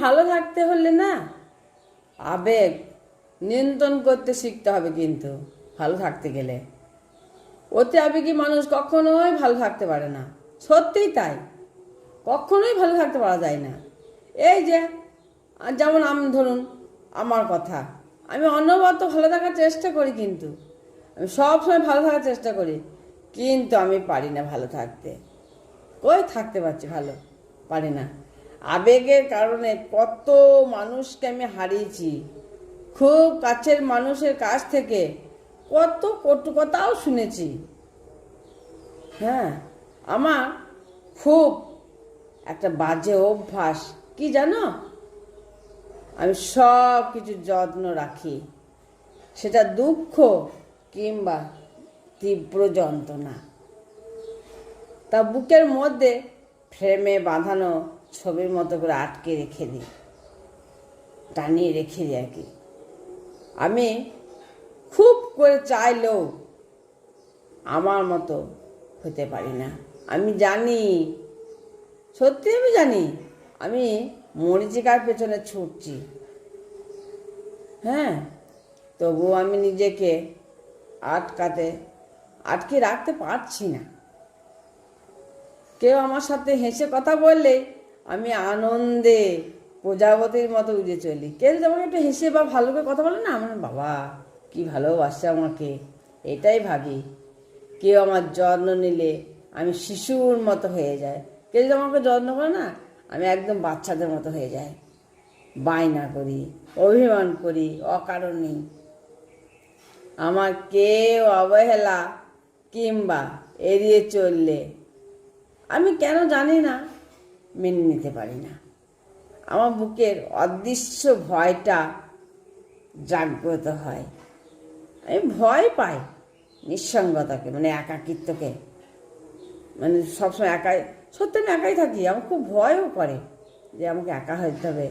ভালো থাকতে হলে না আবেগ নিয়ন্ত্রণ করতে শিখতে হবে, কিন্তু ভালো থাকতে গেলে অতি আবেগী মানুষ কখনোই ভালো থাকতে পারে না। সত্যিই তাই, কখনোই ভালো থাকতে পারা যায় না। এই যে যেমন আমি ধরুন আমার কথা, আমি অনবরত ভালো থাকার চেষ্টা করি, কিন্তু আমি সবসময় ভালো থাকার চেষ্টা করি, কিন্তু আমি পারি না ভালো থাকতে। কই থাকতে পারছি ভালো, পারি না। আবেগের কারণে কত মানুষকে আমি হারিয়েছি, খুব কাছের মানুষের কাছ থেকে কত কটু কথাও শুনেছি। হ্যাঁ, আমার খুব একটা বাজে অভ্যাস কি জানো, আমি সব কিছু যত্ন রাখি, সেটা দুঃখ কিংবা তীব্র যন্ত্রণা, তা বুকের মধ্যে ফ্রেমে বাঁধানো ছবির মতো করে আটকে রেখে দিই, টানিয়ে রেখে দিই আর কি। আমি খুব করে চাইলেও আমার মতো হতে পারি না। আমি জানি, সত্যি আমি জানি আমি মরীচিকার পেছনে ছুটছি। হ্যাঁ, তবুও আমি নিজেকে আটকে রাখতে পারছি না। কেউ আমার সাথে হেসে কথা বললে আমি আনন্দে প্রজাপতির মতো উড়ে চলি। কেউ যদি আমাকে একটু হেসে বা ভালো করে কথা বলে না, আমার বাবা কি ভালোবাসে আমাকে, এটাই ভাবি। কেউ আমার যত্ন নিলে আমি শিশুর মতো হয়ে যায়। কেউ যদি আমাকে যত্ন করে না, আমি একদম বাচ্চাদের মতো হয়ে যাই, বায়না করি, অভিমান করি অকারণে। আমার কেউ অবহেলা কিংবা এড়িয়ে চললে আমি কেন জানি না মেনে নিতে পারি না। আমার বুকের অদৃশ্য ভয়টা জাগ্রত হয়। আমি ভয় পাই নিঃসঙ্গতাকে, মানে একাকিত্বকে, মানে সবসময় একাই। সত্যি আমি একাই থাকি, আমার খুব ভয়ও করে যে আমাকে একা হতে হবে।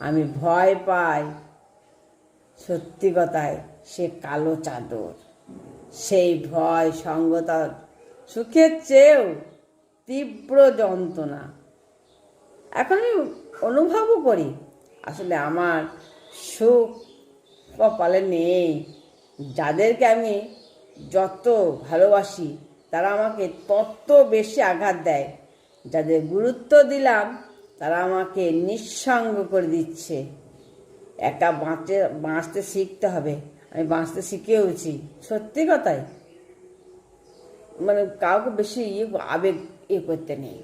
আমি ভয় পাই সত্যি কথায় সে কালো চাদর, সেই ভয় সঙ্গতার সুখের চেয়েও তীব্র যন্ত্রণা। এখন আমি অনুভবও করি আসলে আমার সুখ কপালে নেই। যাদেরকে আমি যত ভালোবাসি তারা আমাকে তত বেশি আঘাত দেয়, যাদের গুরুত্ব দিলাম তারা আমাকে নিঃসঙ্গ করে দিচ্ছে। একা বাঁচতে শিখতে হবে, আমি বাঁচতে শিখেওছি। সত্যি কথাই, মানে কাউকে বেশি আবেগ করতে নেই।